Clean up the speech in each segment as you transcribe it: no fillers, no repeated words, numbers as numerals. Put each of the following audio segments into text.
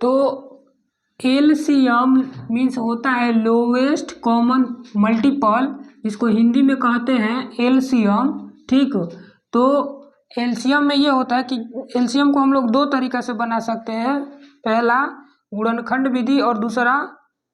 तो LCM means होता है लोवेस्ट कॉमन मल्टीपल, जिसको हिंदी में कहते हैं एलसीएम। ठीक, तो एलसीएम में ये होता है कि एलसीएम को हम लोग दो तरीक़ा से बना सकते हैं, पहला गुणनखंड विधि और दूसरा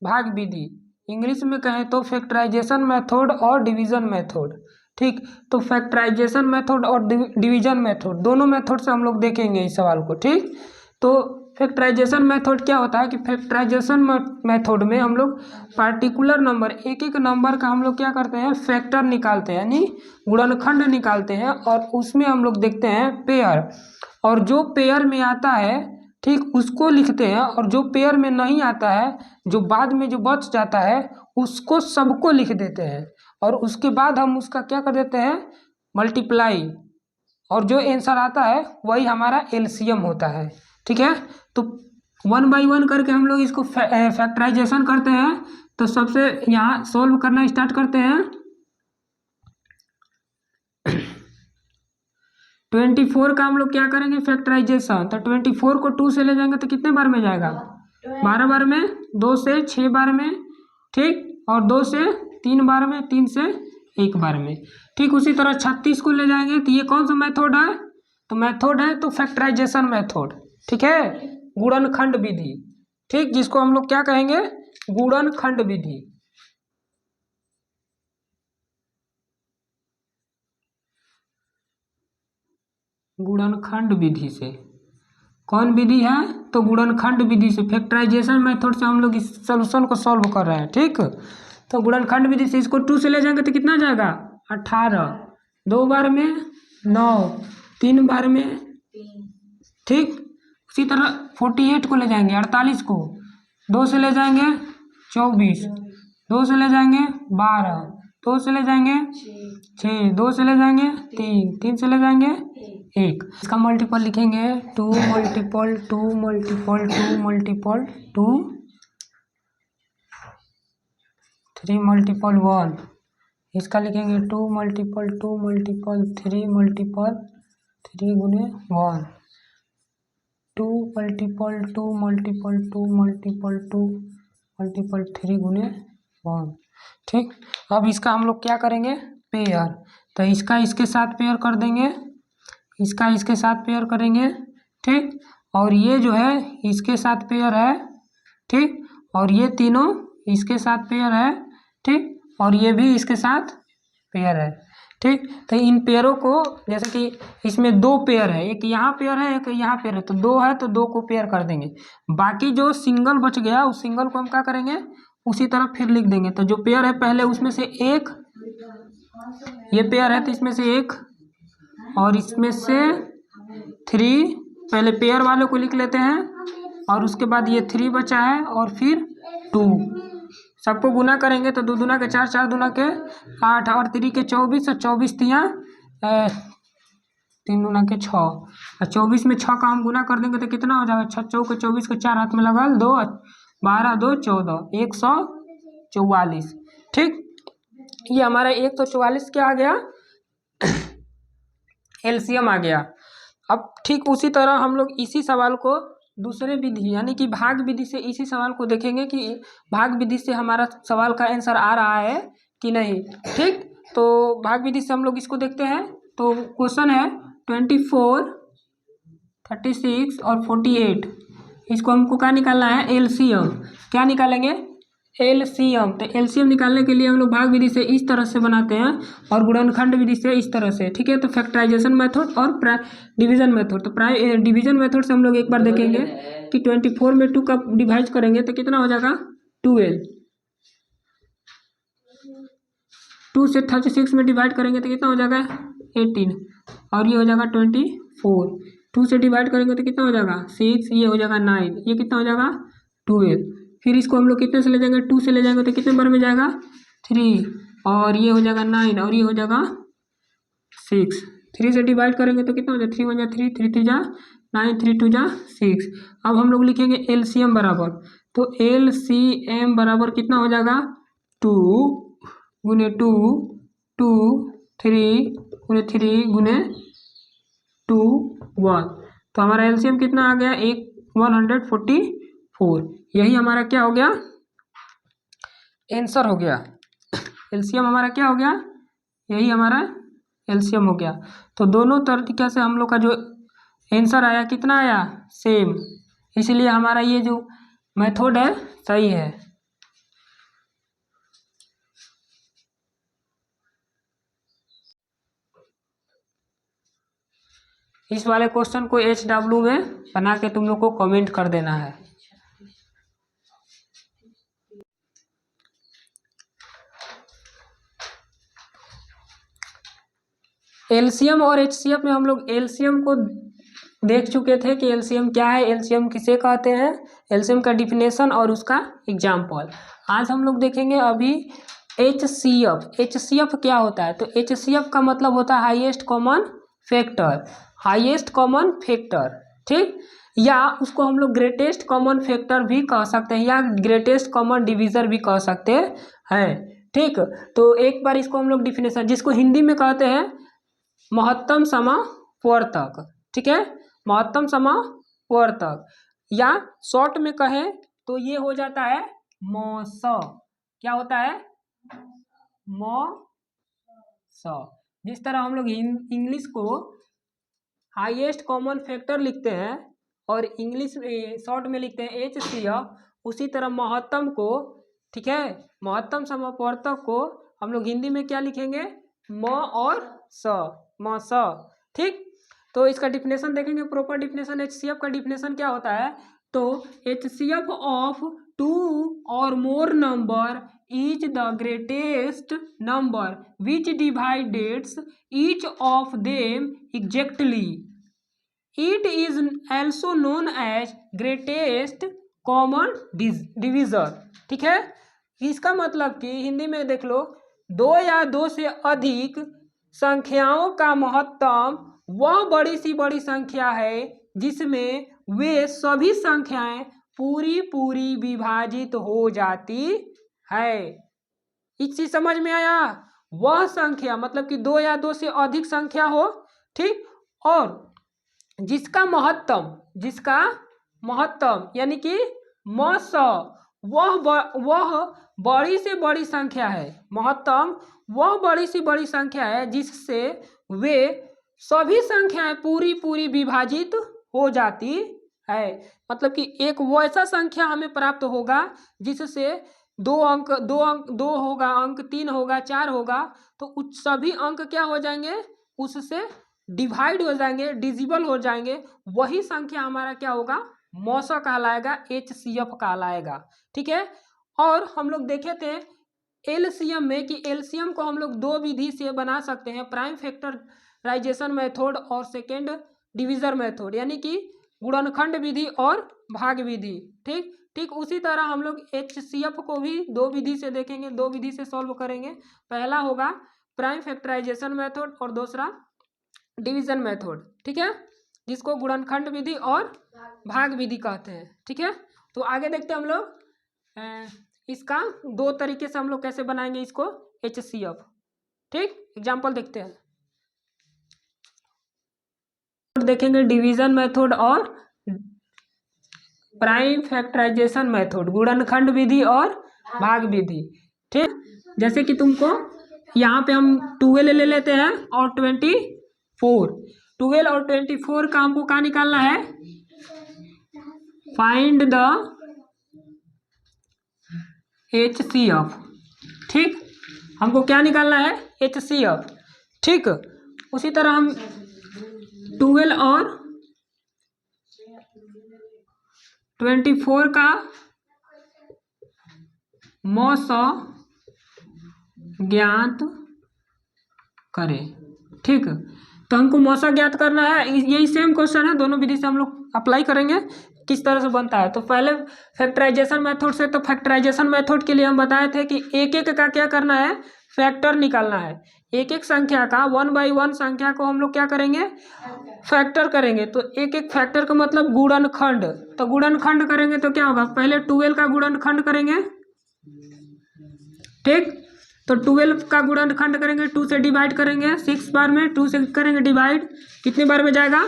भाग विधि। इंग्लिश में कहें तो फैक्टराइजेशन मेथड और डिवीज़न मेथड। ठीक, तो फैक्टराइजेशन मेथड और डिवीज़न मेथड दोनों मेथड से हम लोग देखेंगे इस सवाल को। ठीक, तो फैक्टराइजेशन मेथड क्या होता है कि फैक्टराइजेशन मेथड में हम लोग पार्टिकुलर नंबर, एक एक नंबर का हम लोग क्या करते हैं, फैक्टर निकालते हैं, यानी गुणनखंड निकालते हैं, और उसमें हम लोग देखते हैं पेयर, और जो पेयर में आता है ठीक उसको लिखते हैं, और जो पेयर में नहीं आता है, जो बाद में जो बच जाता है उसको सबको लिख देते हैं, और उसके बाद हम उसका क्या कर देते हैं, मल्टीप्लाई, और जो आंसर आता है वही हमारा एलसीएम होता है। ठीक है, तो 1 बाई 1 करके हम लोग इसको फैक्टराइजेशन करते हैं। तो सबसे यहाँ सोल्व करना स्टार्ट करते हैं। 24 का हम लोग क्या करेंगे फैक्टराइजेशन, तो 24 को 2 से ले जाएंगे तो कितने बार में जाएगा, 12 बार में, 2 से 6 बार में, ठीक, और 2 से 3 बार में, 3 से 1 बार में। ठीक, उसी तरह 36 को ले जाएंगे तो ये कौन सा मेथड है, तो मेथड है तो फैक्टराइजेशन मेथड। ठीक है, गुणनखंड विधि। ठीक, जिसको हम लोग क्या कहेंगे, गुणनखंड विधि। गुणनखंड विधि से कौन विधि है, तो गुणनखंड विधि से, फैक्टराइजेशन मेथड से हम लोग इस सॉल्यूशन को सॉल्व कर रहे हैं। ठीक, तो गुणनखंड विधि से इसको 2 से ले जाएंगे तो कितना जाएगा 18, 2 बार में 9, 3 बार में, ठीक, उसी तरह 48 को ले जाएंगे, 48 को 2 से ले जाएंगे 24, 2 से ले जाएंगे 12, 2 से ले जाएंगे 6, 2 से ले जाएंगे 3, 3 से ले जाएंगे 1। इसका मल्टीपल लिखेंगे 2 मल्टीपल 2 मल्टीपल 2 मल्टीपल 2, 3 मल्टीपल 1। इसका लिखेंगे 2 मल्टीपल 2 मल्टीपल 3 मल्टीपल 3 गुने 1, 2 मल्टीपल 2 मल्टीपल 2 मल्टीपल 2 मल्टीपल 3 गुने 1। ठीक, अब इसका हम लोग क्या करेंगे पेयर, तो इसका इसके साथ पेयर कर देंगे, इसका इसके साथ पेयर करेंगे। ठीक, और ये जो है इसके साथ पेयर है। ठीक, और ये तीनों इसके साथ पेयर है। ठीक, और ये भी इसके साथ पेयर है। ठीक, तो इन पेयरों को, जैसे कि इसमें 2 पेयर है, एक यहाँ पेयर है एक यहाँ पेयर है, तो 2 है तो 2 को पेयर कर देंगे। बाकी जो सिंगल बच गया उस सिंगल को हम क्या करेंगे, उसी तरह फिर लिख देंगे। तो जो पेयर है पहले उसमें से एक, ये पेयर है तो इसमें से एक, और इसमें से 3, पहले पेयर वाले को लिख लेते हैं, और उसके बाद ये 3 बचा है, और फिर 2, सबको गुना करेंगे तो 2 दूना के 4, 4 दूना के 8, और 3 के 24, और 24 तियाँ 3 दूना के 6, और 24 में 6 का हम गुना कर देंगे तो कितना हो जाएगा, 6 चौके 24 को 4 हाथ में लगा 2, 12 2 14, 144। ठीक, ये हमारा 144 क्या आ गया, एलसीएम आ गया। अब ठीक उसी तरह हम लोग इसी सवाल को दूसरे विधि यानी कि भाग विधि से इसी सवाल को देखेंगे कि भाग विधि से हमारा सवाल का आंसर आ रहा है कि नहीं। ठीक, तो भाग विधि से हम लोग इसको देखते हैं। तो क्वेश्चन है 24, 36 और 48, इसको हमको क्या निकालना है, एलसीएम। क्या निकालेंगे, एलसीएम। तो एलसीएम निकालने के लिए हम लोग भाग विधि से इस तरह से बनाते हैं, और गुणनखंड विधि से इस तरह से। ठीक है, तो फैक्टराइजेशन मेथड और डिवीजन मेथड। तो डिवीजन मेथड से हम लोग एक बार देखेंगे कि 24 में 2 का डिवाइड करेंगे तो कितना हो जाएगा 12, 2 से 36 में डिवाइड करेंगे तो कितना हो जाएगा 18, और ये हो जाएगा 24, 2 से डिवाइड करेंगे तो कितना हो जाएगा 6, ये हो जाएगा 9, ये कितना हो जाएगा 12। फिर इसको हम लोग कितने से ले जाएंगे, 2 से ले जाएंगे तो कितने बार में जाएगा 3, और ये हो जाएगा 9, और ये हो जाएगा 6। 3 से डिवाइड करेंगे तो कितना हो जाएगा 3 1 जा 3, 3 3 जा 9, 3 2 जा 6। अब हम लोग लिखेंगे एलसीएम बराबर, तो एलसीएम बराबर कितना हो जाएगा 2 गुने 2, 2 3 गुने 3 गुने 2 1। तो हमारा एलसीएम कितना आ गया 144। 4। यही हमारा क्या हो गया, आंसर हो गया। एलसीएम हमारा क्या हो गया, यही हमारा एलसीएम हो गया। तो दोनों तरीके से हम लोग का जो आंसर आया कितना आया, सेम। इसलिए हमारा ये जो मेथड है सही है। इस वाले क्वेश्चन को HW में बना के तुम लोग को कमेंट कर देना है। एलसीएम और एचसीएफ में हम लोग एलसीएम को देख चुके थे कि एलसीएम क्या है, एलसीएम किसे कहते हैं, एलसीएम का डिफिनेशन और उसका एग्जाम्पल। आज हम लोग देखेंगे अभी एचसीएफ। एचसीएफ क्या होता है, तो एचसीएफ का मतलब होता है highest common factor, highest common factor, ठीक। या उसको हम लोग ग्रेटेस्ट कॉमन फैक्टर भी कह सकते हैं, या ग्रेटेस्ट कॉमन डिविजर भी कह सकते हैं, ठीक। तो एक बार इसको हम लोग डिफिनेशन, जिसको हिंदी में कहते हैं महत्तम समावर्तक, ठीक है, महत्तम समावर्तक, या शॉर्ट में कहें तो ये हो जाता है मॉस। क्या होता है, मॉस। जिस तरह हम लोग इंग्लिश को हाईएस्ट कॉमन फैक्टर लिखते हैं और इंग्लिश शॉर्ट में लिखते हैं एचसीएफ, उसी तरह महत्तम को, ठीक है, महत्तम समावर्तक को हम लोग हिंदी में क्या लिखेंगे, म और स, म स, ठीक। तो इसका डिफिनेशन देखेंगे, प्रॉपर डिफिनेशन एचसीएफ का डिफिनेशन क्या होता है, तो एचसीएफ ऑफ 2 और more number is the greatest number which divides each of them exactly. It is also known as greatest common divisor, ठीक है। इसका मतलब कि हिंदी में देख लो, 2 या 2 से अधिक संख्याओं का महत्तम वह बड़ी सी बड़ी संख्या है जिसमें वे सभी संख्याएं पूरी पूरी विभाजित हो जाती है। एक चीज समझ में आया, वह संख्या मतलब कि 2 या 2 से अधिक संख्या हो, ठीक, और जिसका महत्तम यानी कि मस, वह बड़ी से बड़ी संख्या है, महत्तम वह बड़ी से बड़ी संख्या है जिससे वे सभी संख्याएं पूरी पूरी विभाजित हो जाती है। मतलब कि एक वैसा संख्या हमें प्राप्त होगा जिससे 2 होगा, अंक 3 होगा, 4 होगा, तो सभी अंक क्या हो जाएंगे, उससे डिवाइड हो जाएंगे, डिजिबल हो जाएंगे, वही संख्या हमारा क्या होगा, मौसा कहलाएगा, एचसीएफ कहलाएगा, ठीक है। और हम लोग देखे थे एलसीएम में कि एलसीएम को हम लोग 2 विधि से बना सकते हैं, प्राइम फैक्टराइजेशन मेथड और सेकेंड डिविजन मेथड, यानी कि गुणनखंड विधि और भाग विधि, ठीक ठीक। उसी तरह हम लोग एचसीएफ को भी 2 विधि से देखेंगे, 2 विधि से सॉल्व करेंगे। पहला होगा प्राइम फैक्टराइजेशन मेथड और दूसरा डिवीजन मेथड, ठीक है, जिसको गुणनखंड विधि और भाग विधि कहते हैं, ठीक है। तो आगे देखते हैं हम लोग इसका 2 तरीके से हम लोग कैसे बनाएंगे इसको एचसीएफ, ठीक। एग्जांपल देखते हैं, देखेंगे डिवीजन मेथड और प्राइम फैक्टराइजेशन मेथड, गुणनखंड विधि और भाग विधि, ठीक। जैसे कि तुमको यहाँ पे हम 12 ले लेते हैं और 24, 12 और 24 का हमको क्या निकालना है, फाइंड द एचसीएफ, ठीक। हमको क्या निकालना है, एचसीएफ, ठीक। उसी तरह हम 12 और 24 का मौस ज्ञात करें, ठीक। तो हमको मौसा ज्ञात करना है, यही सेम क्वेश्चन है, दोनों विधि से हम लोग अप्लाई करेंगे किस तरह से बनता है। तो पहले फैक्टराइजेशन मेथड से, तो फैक्टराइजेशन मेथड के लिए हम बताए थे कि एक एक का क्या करना है, फैक्टर निकालना है। एक एक संख्या का 1 by 1 संख्या को हम लोग क्या करेंगे, फैक्टर करेंगे। तो एक एक फैक्टर का मतलब गुणनखंड, तो गुणनखंड करेंगे तो क्या होगा, पहले 12 का गुणनखंड करेंगे, ठीक। तो 12 का गुणनखंड करेंगे, 2 से डिवाइड करेंगे, 6 बार में 2 से करेंगे डिवाइड, कितने बार में जाएगा,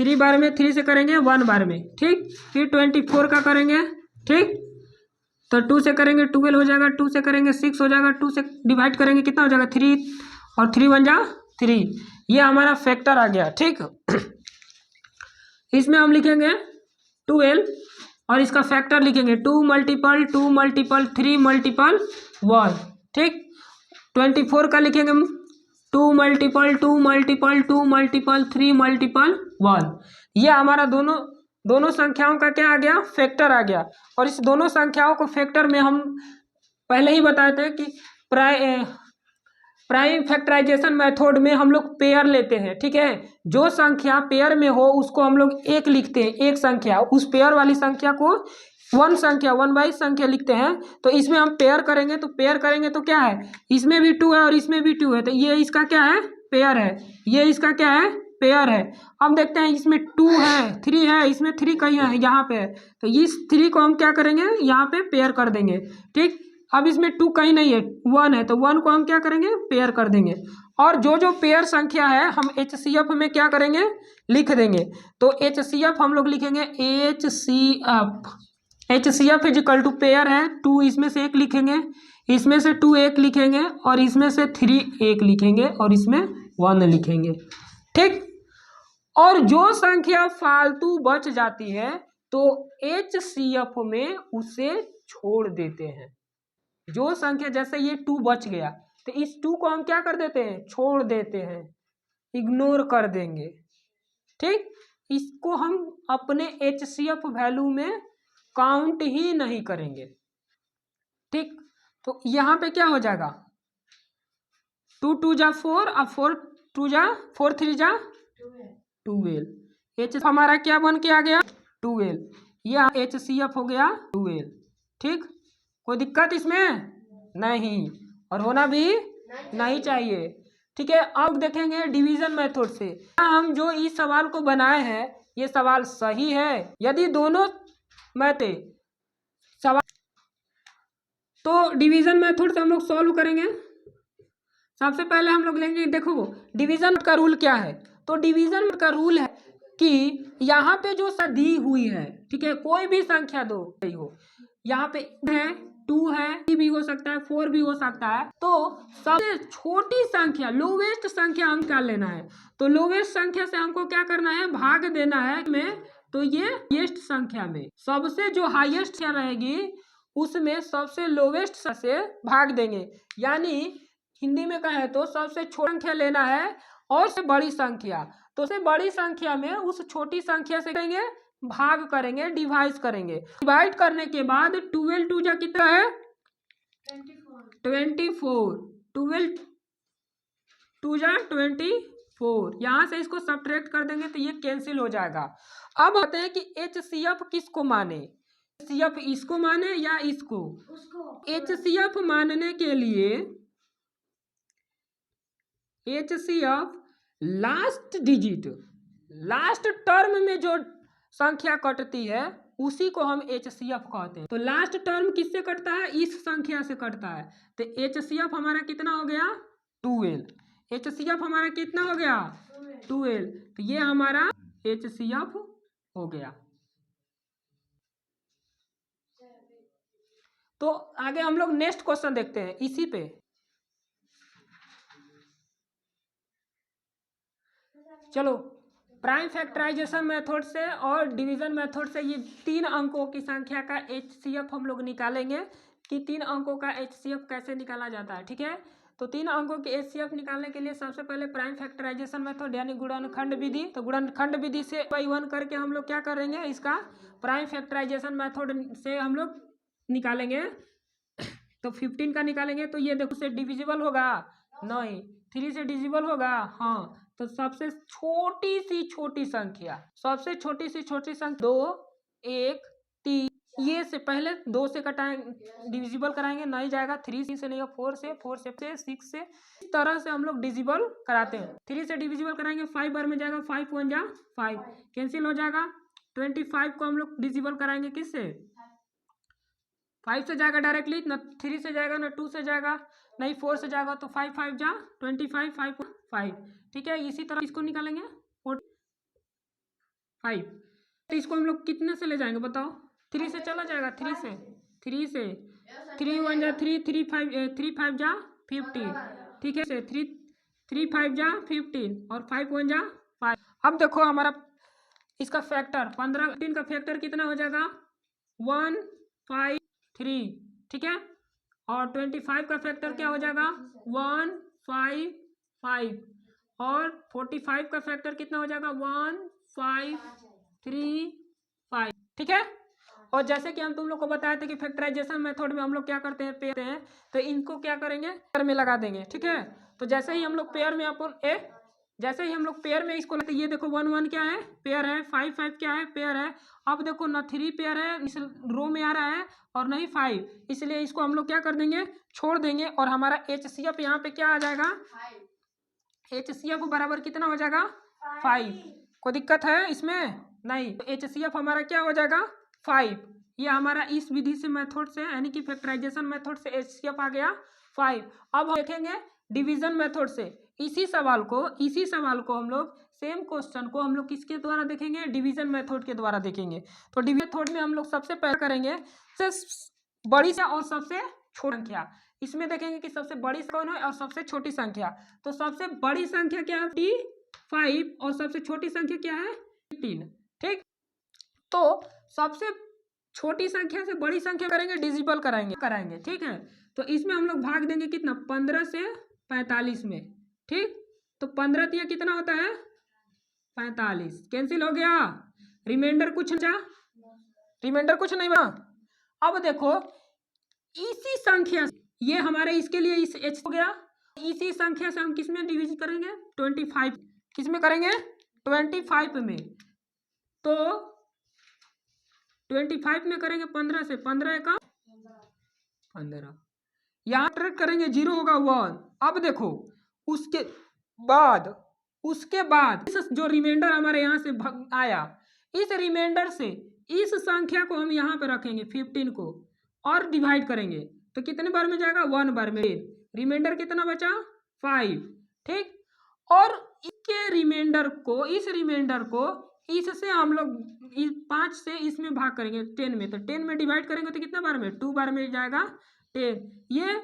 3 बार में 3 से करेंगे 1 बार में, ठीक। फिर 24 का करेंगे, ठीक। तो 2 से करेंगे 12 हो जाएगा, 2 से करेंगे 6 हो जाएगा, 2 से डिवाइड करेंगे कितना हो जाएगा 3, और 3 1 जा 3। ये हमारा फैक्टर आ गया, ठीक। इसमें हम लिखेंगे 12 और इसका फैक्टर लिखेंगे 2 मल्टीपल 2 मल्टीपल 3 मल्टीपल 1, ठीक। 24 का लिखेंगे 2 मल्टीपल 2 मल्टीपल 2 मल्टीपल 3 मल्टीपल 1। ये हमारा दोनों संख्याओं का क्या आ गया, फैक्टर आ गया। और इस दोनों संख्याओं को फैक्टर में हम पहले ही बताए थे कि प्राइम फैक्टराइजेशन मेथड में हम लोग पेयर लेते हैं, ठीक है। जो संख्या पेयर में हो उसको हम लोग एक लिखते हैं, एक संख्या, उस पेयर वाली संख्या को वन बाई संख्या लिखते हैं। तो इसमें हम पेयर करेंगे, तो पेयर करेंगे तो क्या है, इसमें भी 2 है और इसमें भी 2 है, तो ये इसका क्या है, पेयर है। ये इसका क्या है, पेयर है। अब देखते हैं इसमें 2 है 3 है, इसमें 3 कहीं है, यहाँ पे है, तो इस 3 को हम क्या करेंगे, यहाँ पे पेयर कर देंगे, ठीक। अब इसमें 2 कहीं नहीं है, 1 है, तो 1 को हम क्या करेंगे, पेयर कर देंगे। और जो पेयर संख्या है हम HCF में क्या करेंगे, लिख देंगे। तो HCF हम लोग लिखेंगे HCF is equal to pair है 2, इसमें से 1 लिखेंगे, इसमें से 2 1 लिखेंगे, और इसमें से 3 1 लिखेंगे, और इसमें 1 लिखेंगे, ठीक। और जो संख्या फालतू बच जाती है तो HCF में उसे छोड़ देते हैं। जो संख्या, जैसे ये 2 बच गया, तो इस 2 को हम क्या कर देते हैं, छोड़ देते हैं, इग्नोर कर देंगे, ठीक। इसको हम अपने HCF वैल्यू में काउंट ही नहीं करेंगे, ठीक। तो यहाँ पे क्या हो जाएगा, 2 2 जा 4 और 4 2 जा 4 3 जा 12। HCF हमारा क्या बन के आ गया, 12। यह HCF हो गया 12, ठीक। कोई दिक्कत इसमें नहीं, और होना भी नहीं चाहिए, ठीक है। अब देखेंगे डिवीजन मेथड से हम जो इस सवाल को बनाए हैं, ये सवाल सही है। यदि दोनों मैथे सवाल, तो डिवीजन मेथड से हम लोग सॉल्व करेंगे। सबसे पहले हम लोग लेंगे, देखो डिवीजन का रूल क्या है। तो डिवीजन का रूल है कि यहाँ पे जो दी हुई है, ठीक है, कोई भी संख्या दो हो, यहाँ पे है 2 है, 3 भी हो सकता है, 4 भी हो सकता है। तो सबसे छोटी संख्या, लोवेस्ट संख्या हम क्या लेना है, तो लोवेस्ट संख्या से हमको क्या करना है, भाग देना है में। तो ये हाईएस्ट संख्या में सबसे जो हाईएस्ट संख्या रहेगी उसमें सबसे लोवेस्ट से भाग देंगे। यानी हिंदी में कहे तो सबसे छोटी संख्या लेना है और से बड़ी संख्या, तो से बड़ी संख्या में उस छोटी संख्या से करेंगे, भाग करेंगे, डिवाइड करेंगे। डिवाइड करने के बाद 12 2 जा कितना है, 24। 12 2 जा 24, यहाँ से इसको सब्ट्रैक्ट कर देंगे तो ये कैंसिल हो जाएगा। अब आते हैं कि HCF किसको माने, HCF इसको माने या इसको। HCF मानने के लिए HCF last digit, last term में जो संख्या कटती है उसी को हम HCF कहते हैं। तो लास्ट टर्म किससे कटता है, इस संख्या से कटता है। तो HCF हमारा कितना हो गया, 12। HCF हमारा कितना हो गया, 12। तो ये हमारा HCF हो गया। तो आगे हम लोग नेक्स्ट क्वेश्चन देखते हैं इसी पे। चलो, प्राइम फैक्टराइजेशन मेथड से और डिवीजन मेथड से ये 3 अंकों की संख्या का HCF हम लोग निकालेंगे कि 3 अंकों का HCF कैसे निकाला जाता है, ठीक है। तो 3 अंकों के HCF निकालने के लिए सबसे पहले प्राइम फैक्टराइजेशन मेथड यानी गुणनखंड विधि, तो गुणनखंड विधि से 1 करके हम लोग क्या करेंगे, इसका प्राइम फैक्टराइजेशन मेथड से हम लोग निकालेंगे। तो 15 का निकालेंगे तो ये देखो से डिविजिबल होगा नहीं, 3 से डिविजिबल होगा हाँ। तो सबसे छोटी सी छोटी संख्या, सबसे छोटी सी छोटी संख्या 2 1 3, ये से पहले 2 से कटाएंगे, डिविजिबल कराएंगे, नहीं जाएगा। 3 से नहीं, 4 से 6 से, इस तरह से हम लोग डिविजिबल कराते हैं। 3 से डिविजिबल कराएंगे, 5 बार में जाएगा, 5 1 जा 5 कैंसिल हो जाएगा। 25 को हम लोग डिविजिबल कराएंगे किससे, 5 से जाएगा डायरेक्टली, ना 3 से जाएगा ना 2 से जाएगा, नहीं 4 से जाएगा। तो 5 5 जा 25 5 5, ठीक है। इसी तरह इसको निकालेंगे 5। तो इसको हम लोग कितने से ले जाएंगे बताओ? 3 से चला जाएगा, 3 से 3 1 जा 3, 3 5 3 5 जा 15, ठीक है से 3 5 जा 15 और 5 1 जा 5। अब देखो हमारा इसका फैक्टर 15 का फैक्टर कितना हो जाएगा? 1 5 3, ठीक है। और 25 का फैक्टर क्या हो जाएगा? 1 5 5। और 45 का फैक्टर कितना हो जाएगा? 1 5 3 5, ठीक है। और जैसे कि हम तुम लोग को बताया था कि फैक्टराइजेशन मेथड में हम लोग क्या करते हैं, पेयर हैं, तो इनको क्या करेंगे, पेयर में लगा देंगे, ठीक है। तो जैसे ही हम लोग पेयर में जैसे ही हम लोग पेयर में इसको लेते, ये देखो 1 1 क्या है, पेयर है, 5 5 क्या है, पेयर है। अब देखो ना 3 पेयर है, इस रो में आ रहा है, और नहीं 5, इसलिए इसको हम लोग क्या कर देंगे, छोड़ देंगे। और हमारा HCF यहाँ पे क्या आ जाएगा? HCF बराबर कितना हो जाएगा? 5। कोई दिक्कत है इसमें? नहीं। तो HCF हमारा क्या हो जाएगा? 5। ये हमारा इस विधि से मेथड से, यानी कि फैक्टराइजेशन मेथड से HCF आ गया 5। अब हम देखेंगे डिवीजन मेथड से। इसी सवाल को हम लोग, सेम क्वेश्चन को हम लोग किसके द्वारा देखेंगे? डिवीजन मेथड के द्वारा देखेंगे। तो डिवीजन मेथड में हम लोग सबसे पहले करेंगे बड़ी संख्या और सबसे छोटी संख्या। इसमें देखेंगे कि सबसे बड़ी कौन है और सबसे छोटी संख्या। तो सबसे बड़ी संख्या क्या है? 5। और सबसे छोटी संख्या क्या है? 15, ठीक। तो सबसे छोटी संख्या से बड़ी संख्या करेंगे, डिजिबल कराएंगे, ठीक है। तो इसमें हम लोग भाग देंगे कितना? 15 से 45 में, ठीक। तो 15 दिया कितना होता है? 45। कैंसिल हो गया, रिमाइंडर कुछ नहीं बना। अब देखो इसी संख्या से, ये हमारे इसके लिए इस h हो गया, इसी संख्या से हम किस में डिवीजन करेंगे? 25। किस में करेंगे? 25 में। तो 25 में करेंगे 15 से, 15 का 15, यहाँ ट्रेड करेंगे, 0 होगा 1। अब देखो उसके बाद इस जो रिमाइंडर हमारे यहाँ से आया, इस रिमाइंडर से इस संख्या को हम यहाँ पे रखेंगे 15 को, और डिवाइड करेंगे। तो कितने बार में जाएगा? 1 बार में। रिमाइंडर कितना बचा? 5, ठीक। और इस रिमाइंडर को इससे हम लोग 5 से इसमें भाग करेंगे 10 में। तो 10 में डिवाइड करेंगे तो कितना बार में? 2 बार में जाएगा 10। ये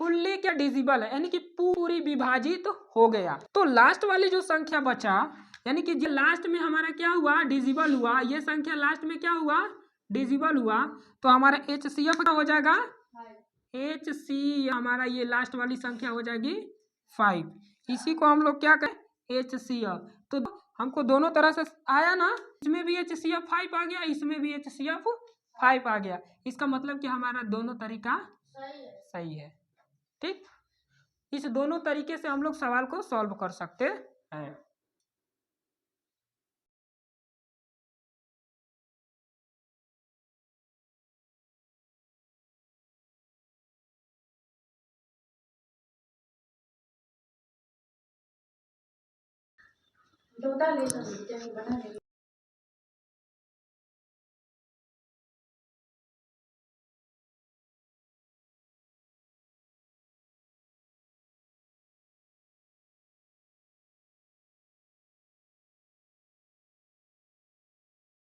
फुल्ली क्या डिजिबल है, यानी कि पूरी विभाजित हो गया। तो लास्ट वाली जो संख्या बचा, यानी कि जो लास्ट में हमारा क्या हुआ? डिजिबल हुआ। ये संख्या लास्ट में क्या हुआ? डिजिबल हुआ। तो हमारा HCF क्या हो जाएगा? HC हमारा ये लास्ट वाली संख्या हो जाएगी 5। इसी को हम लोग क्या कहें? HCF। तो हमको दोनों तरह से आया ना, इसमें भी HCF 5 आ गया, इसमें भी HCF 5 आ गया। इसका मतलब कि हमारा दोनों तरीका सही है, ठीक। इस दोनों तरीके से हम लोग सवाल को सॉल्व कर सकते हैं।